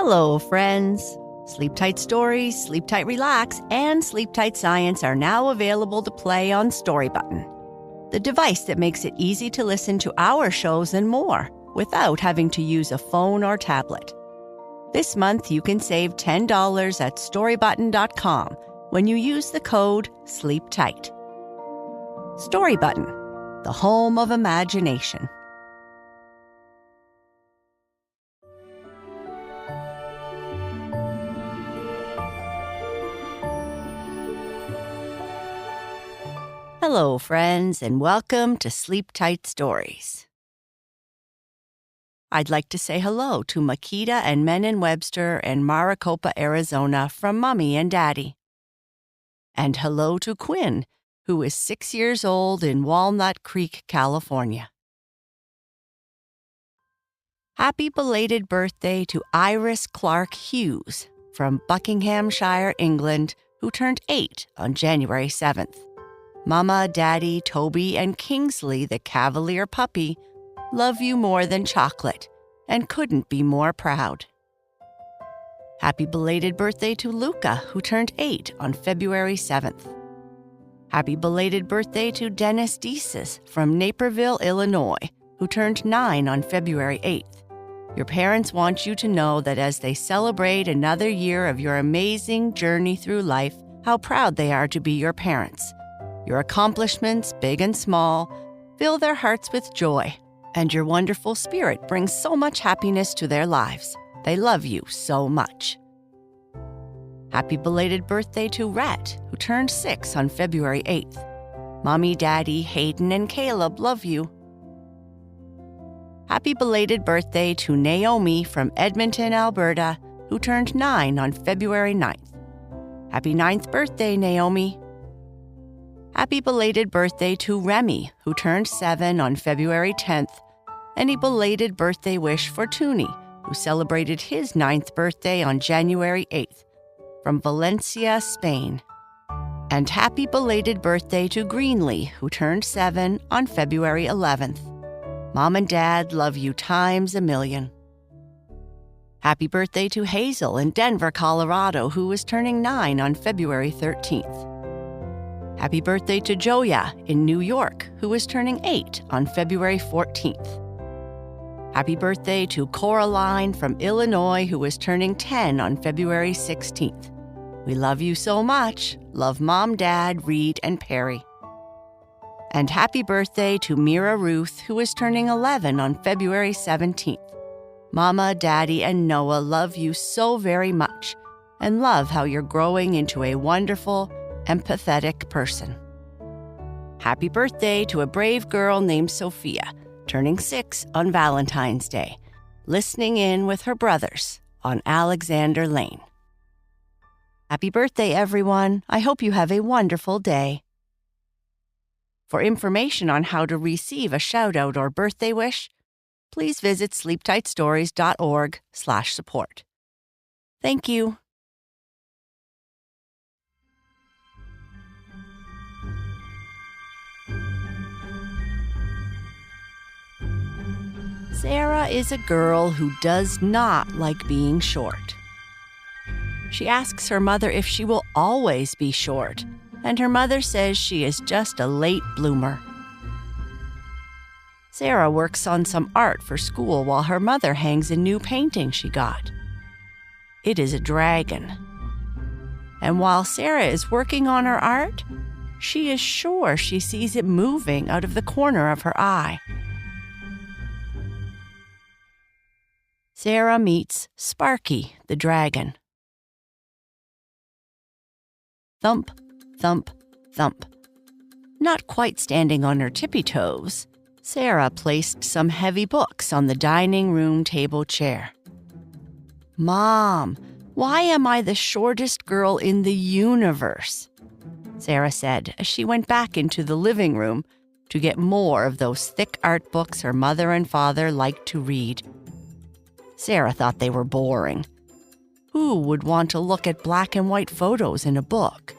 Hello, friends. Sleep Tight Stories, Sleep Tight Relax, and Sleep Tight Science are now available to play on Story Button, the device that makes it easy to listen to our shows and more without having to use a phone or tablet. This month, you can save $10 at storybutton.com when you use the code SLEEPTIGHT. Story Button, the home of imagination. Hello, friends, and welcome to Sleep Tight Stories. I'd like to say hello to Makita and Menon Webster in Maricopa, Arizona from Mommy and Daddy. And hello to Quinn, who is 6 years old in Walnut Creek, California. Happy belated birthday to Iris Clark Hughes from Buckinghamshire, England, who turned 8 on January 7th. Mama, Daddy, Toby, and Kingsley, the Cavalier puppy, love you more than chocolate and couldn't be more proud. Happy belated birthday to Luca, who turned 8 on February 7th. Happy belated birthday to Dennis Deasis from Naperville, Illinois, who turned 9 on February 8th. Your parents want you to know that as they celebrate another year of your amazing journey through life, how proud they are to be your parents. Your accomplishments, big and small, fill their hearts with joy, and your wonderful spirit brings so much happiness to their lives. They love you so much. Happy belated birthday to Rhett, who turned 6 on February 8th. Mommy, Daddy, Hayden, and Caleb love you. Happy belated birthday to Naomi from Edmonton, Alberta, who turned 9 on February 9th. Happy 9th birthday, Naomi. Happy belated birthday to Remy, who turned 7 on February 10th, and a belated birthday wish for Toonie, who celebrated his 9th birthday on January 8th, from Valencia, Spain. And happy belated birthday to Greenlee, who turned 7 on February 11th. Mom and Dad love you times a million. Happy birthday to Hazel in Denver, Colorado, who was turning 9 on February 13th. Happy birthday to Joya in New York, who is turning 8 on February 14th. Happy birthday to Coraline from Illinois, who is turning 10 on February 16th. We love you so much. Love Mom, Dad, Reed, and Perry. And happy birthday to Mira Ruth, who is turning 11 on February 17th. Mama, Daddy, and Noah love you so very much and love how you're growing into a wonderful, empathetic person. Happy birthday to a brave girl named Sophia, turning 6 on Valentine's Day, listening in with her brothers on Alexander Lane. Happy birthday, everyone. I hope you have a wonderful day. For information on how to receive a shout-out or birthday wish, please visit sleeptightstories.org/support. Thank you. Sarah is a girl who does not like being short. She asks her mother if she will always be short, and her mother says she is just a late bloomer. Sarah works on some art for school while her mother hangs a new painting she got. It is a dragon. And while Sarah is working on her art, she is sure she sees it moving out of the corner of her eye. Sarah meets Sparky, the dragon. Thump, thump, thump. Not quite standing on her tippy toes, Sarah placed some heavy books on the dining room table chair. "Mom, why am I the shortest girl in the universe?" Sarah said as she went back into the living room to get more of those thick art books her mother and father liked to read. Sarah thought they were boring. Who would want to look at black and white photos in a book?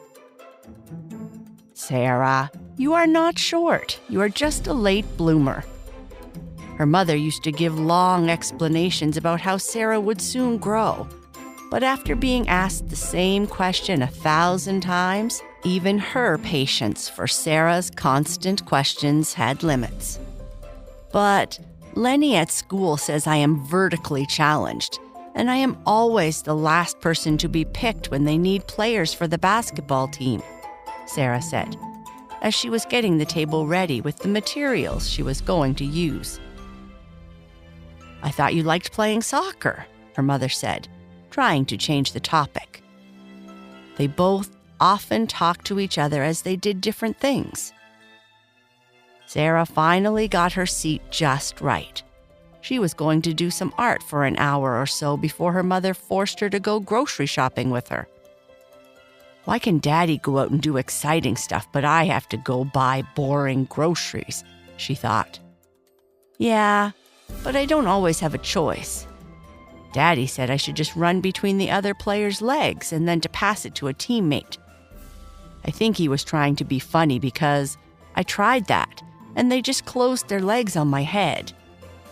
"Sarah, you are not short. You are just a late bloomer." Her mother used to give long explanations about how Sarah would soon grow, But after being asked the same question 1,000 times, even her patience for Sarah's constant questions had limits. But Lenny at school says I am vertically challenged, and I am always the last person to be picked when they need players for the basketball team, Sarah said, as she was getting the table ready with the materials she was going to use. I thought you liked playing soccer, her mother said, trying to change the topic. They both often talked to each other as they did different things. Sarah finally got her seat just right. She was going to do some art for an hour or so before her mother forced her to go grocery shopping with her. Why can Daddy go out and do exciting stuff, but I have to go buy boring groceries, she thought. Yeah, but I don't always have a choice. Daddy said I should just run between the other player's legs and then to pass it to a teammate. I think he was trying to be funny because I tried that, and they just closed their legs on my head,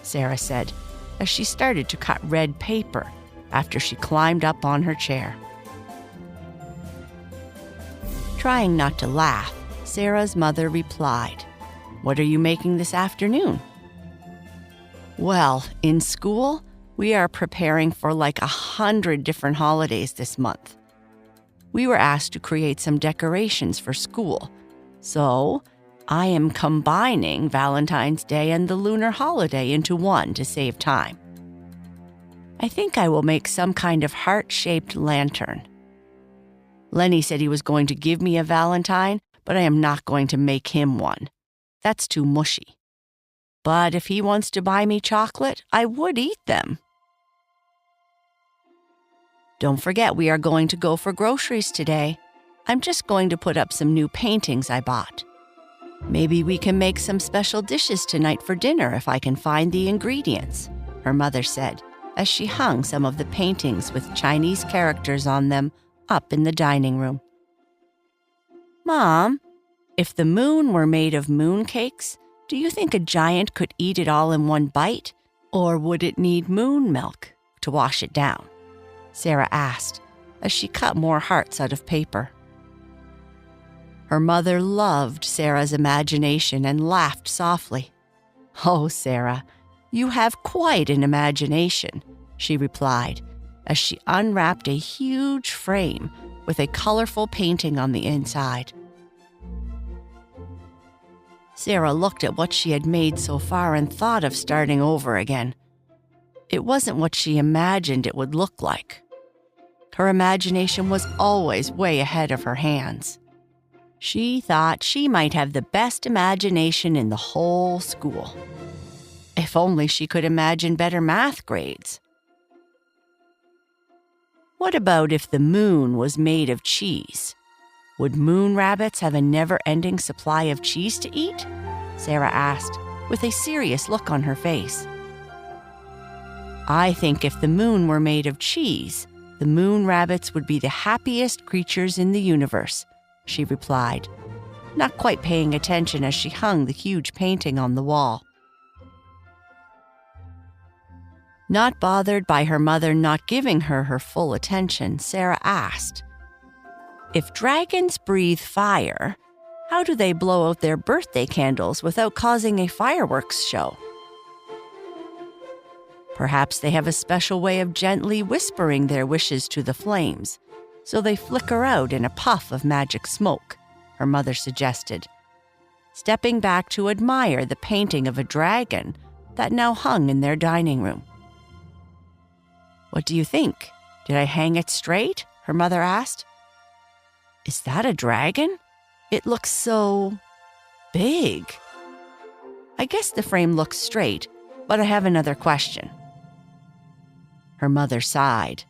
Sarah said, as she started to cut red paper after she climbed up on her chair. Trying not to laugh, Sarah's mother replied, "What are you making this afternoon?" Well, in school, we are preparing for like 100 different holidays this month. We were asked to create some decorations for school, so I am combining Valentine's Day and the lunar holiday into one to save time. I think I will make some kind of heart-shaped lantern. Lenny said he was going to give me a Valentine, but I am not going to make him one. That's too mushy. But if he wants to buy me chocolate, I would eat them. Don't forget we are going to go for groceries today. I'm just going to put up some new paintings I bought. Maybe we can make some special dishes tonight for dinner if I can find the ingredients, her mother said, as she hung some of the paintings with Chinese characters on them up in the dining room. Mom, if the moon were made of mooncakes, do you think a giant could eat it all in one bite? Or would it need moon milk to wash it down? Sarah asked, as she cut more hearts out of paper. Her mother loved Sarah's imagination and laughed softly. Oh, Sarah, you have quite an imagination, she replied, as she unwrapped a huge frame with a colorful painting on the inside. Sarah looked at what she had made so far and thought of starting over again. It wasn't what she imagined it would look like. Her imagination was always way ahead of her hands. She thought she might have the best imagination in the whole school. If only she could imagine better math grades. What about if the moon was made of cheese? Would moon rabbits have a never-ending supply of cheese to eat? Sarah asked, with a serious look on her face. I think if the moon were made of cheese, the moon rabbits would be the happiest creatures in the universe, she replied, not quite paying attention as she hung the huge painting on the wall. Not bothered by her mother not giving her her full attention, Sarah asked, if dragons breathe fire, how do they blow out their birthday candles without causing a fireworks show? Perhaps they have a special way of gently whispering their wishes to the flames, so they flicker out in a puff of magic smoke, her mother suggested, stepping back to admire the painting of a dragon that now hung in their dining room. What do you think? Did I hang it straight? Her mother asked. Is that a dragon? It looks so big. I guess the frame looks straight, but I have another question. Her mother sighed.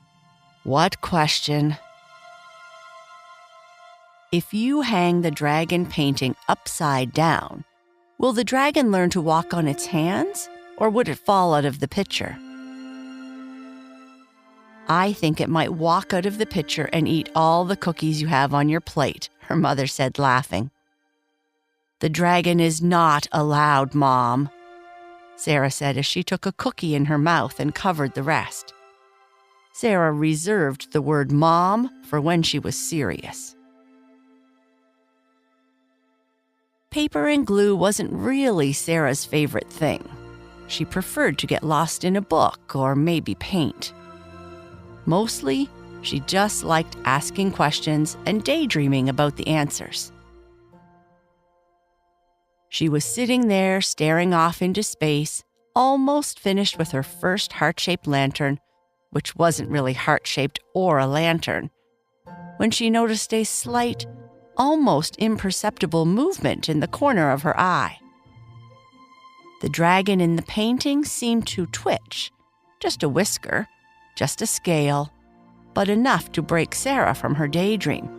What question? If you hang the dragon painting upside down, will the dragon learn to walk on its hands, or would it fall out of the picture? I think it might walk out of the picture and eat all the cookies you have on your plate, her mother said, laughing. The dragon is not allowed, Mom, Sarah said as she took a cookie in her mouth and covered the rest. Sarah reserved the word mom for when she was serious. Paper and glue wasn't really Sarah's favorite thing. She preferred to get lost in a book or maybe paint. Mostly, she just liked asking questions and daydreaming about the answers. She was sitting there staring off into space, almost finished with her first heart-shaped lantern, which wasn't really heart-shaped or a lantern, when she noticed a slight, almost imperceptible movement in the corner of her eye. The dragon in the painting seemed to twitch, just a whisker, just a scale, but enough to break Sarah from her daydream.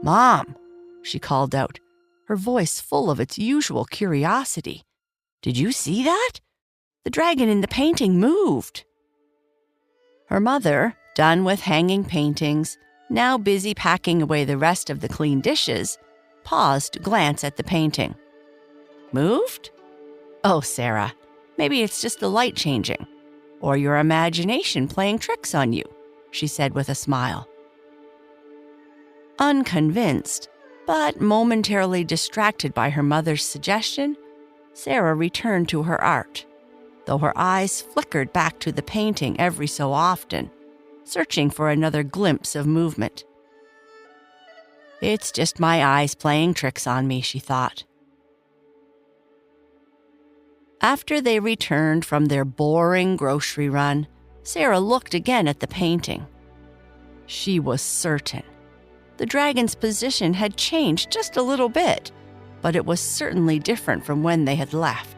"Mom," she called out, her voice full of its usual curiosity. "Did you see that? The dragon in the painting moved." Her mother, done with hanging paintings, now busy packing away the rest of the clean dishes, paused to glance at the painting. "Moved? Oh, Sarah, maybe it's just the light changing, or your imagination playing tricks on you," she said with a smile. Unconvinced, but momentarily distracted by her mother's suggestion, Sarah returned to her art, though her eyes flickered back to the painting every so often, searching for another glimpse of movement. "It's just my eyes playing tricks on me," she thought. After they returned from their boring grocery run, Sarah looked again at the painting. She was certain. The dragon's position had changed just a little bit, but it was certainly different from when they had left.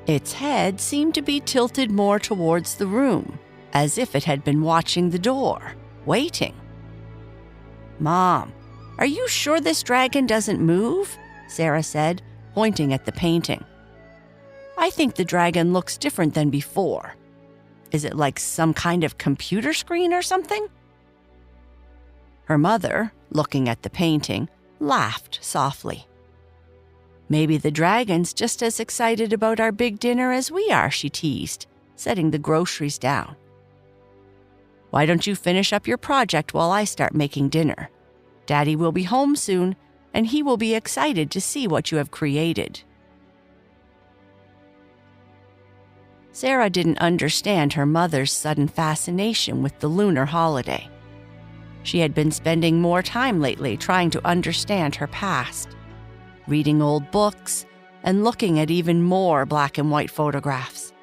Its head seemed to be tilted more towards the room, as if it had been watching the door, waiting. "Mom, are you sure this dragon doesn't move?" Sarah said, pointing at the painting. "I think the dragon looks different than before. Is it like some kind of computer screen or something?" Her mother, looking at the painting, laughed softly. "Maybe the dragon's just as excited about our big dinner as we are," she teased, setting the groceries down. "Why don't you finish up your project while I start making dinner? Daddy will be home soon, and he will be excited to see what you have created." Sarah didn't understand her mother's sudden fascination with the lunar holiday. She had been spending more time lately trying to understand her past, reading old books and looking at even more black and white photographs.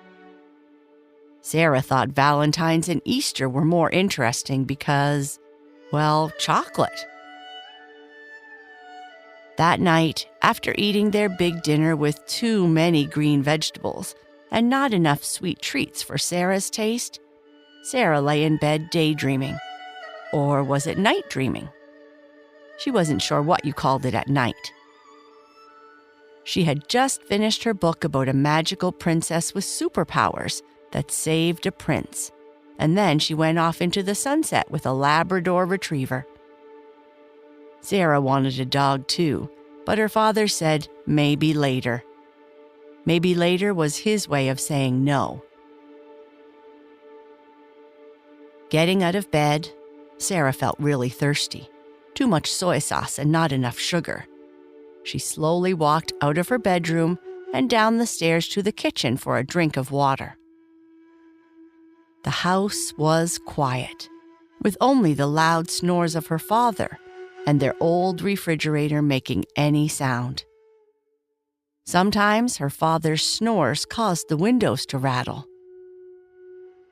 Sarah thought Valentine's and Easter were more interesting because, well, chocolate. That night, after eating their big dinner with too many green vegetables and not enough sweet treats for Sarah's taste, Sarah lay in bed daydreaming. Or was it night dreaming? She wasn't sure what you called it at night. She had just finished her book about a magical princess with superpowers that saved a prince, and then she went off into the sunset with a Labrador retriever. Sarah wanted a dog too, but her father said maybe later. Maybe later was his way of saying no. Getting out of bed, Sarah felt really thirsty. Too much soy sauce and not enough sugar. She slowly walked out of her bedroom and down the stairs to the kitchen for a drink of water. The house was quiet, with only the loud snores of her father and their old refrigerator making any sound. Sometimes her father's snores caused the windows to rattle.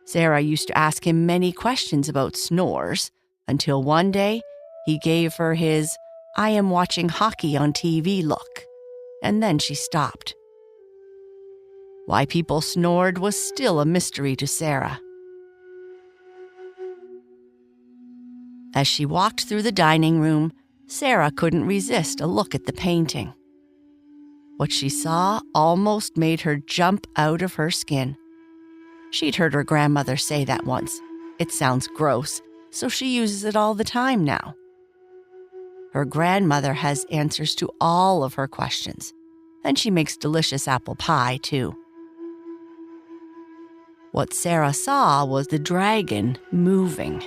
Sarah used to ask him many questions about snores until one day he gave her his "I am watching hockey on TV" look, and then she stopped. Why people snored was still a mystery to Sarah. As she walked through the dining room, Sarah couldn't resist a look at the painting. What she saw almost made her jump out of her skin. She'd heard her grandmother say that once. It sounds gross, so she uses it all the time now. Her grandmother has answers to all of her questions, and she makes delicious apple pie, too. What Sarah saw was the dragon moving.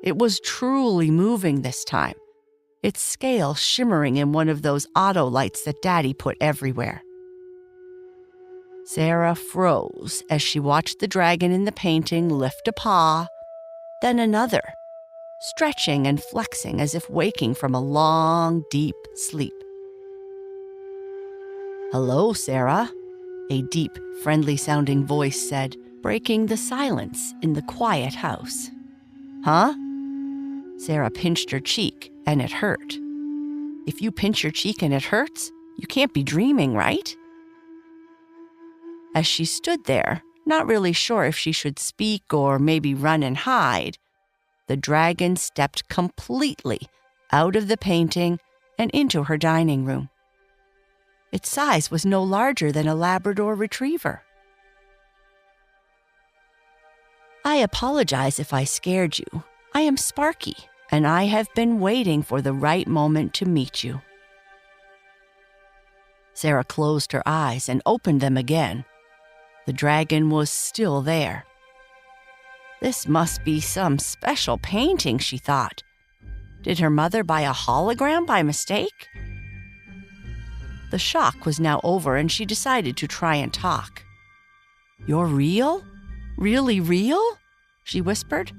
It was truly moving this time, its scale shimmering in one of those auto lights that Daddy put everywhere. Sarah froze as she watched the dragon in the painting lift a paw, then another, stretching and flexing as if waking from a long, deep sleep. "Hello, Sarah," a deep, friendly-sounding voice said, breaking the silence in the quiet house. "Huh?" Sarah pinched her cheek, and it hurt. If you pinch your cheek and it hurts, you can't be dreaming, right? As she stood there, not really sure if she should speak or maybe run and hide, the dragon stepped completely out of the painting and into her dining room. Its size was no larger than a Labrador retriever. "I apologize if I scared you. I am Sparky, and I have been waiting for the right moment to meet you." Sarah closed her eyes and opened them again. The dragon was still there. This must be some special painting, she thought. Did her mother buy a hologram by mistake? The shock was now over, and she decided to try and talk. "You're real? Really real?" she whispered,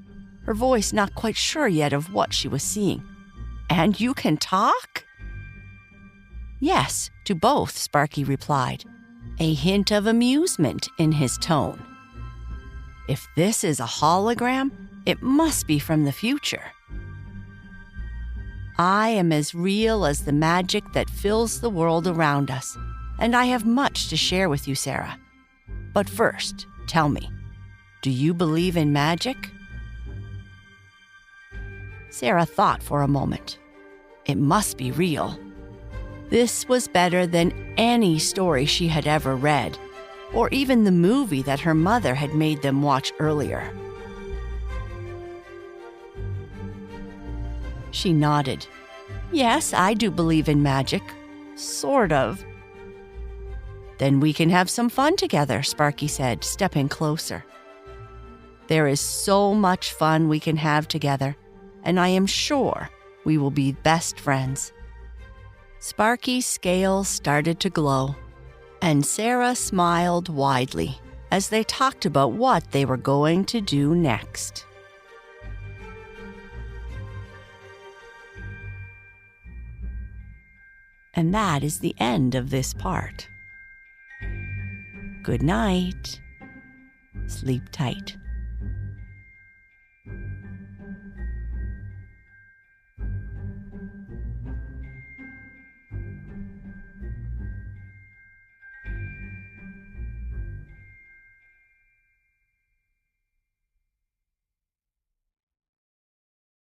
her voice not quite sure yet of what she was seeing. "And you can talk?" "Yes, to both," Sparky replied, a hint of amusement in his tone. "If this is a hologram, it must be from the future. I am as real as the magic that fills the world around us, and I have much to share with you, Sarah. But first, tell me, do you believe in magic?" Sarah thought for a moment. It must be real. This was better than any story she had ever read, or even the movie that her mother had made them watch earlier. She nodded. "Yes, I do believe in magic. Sort of." "Then we can have some fun together," Sparky said, stepping closer. "There is so much fun we can have together, and I am sure we will be best friends." Sparky's scales started to glow, and Sarah smiled widely as they talked about what they were going to do next. And that is the end of this part. Good night. Sleep tight.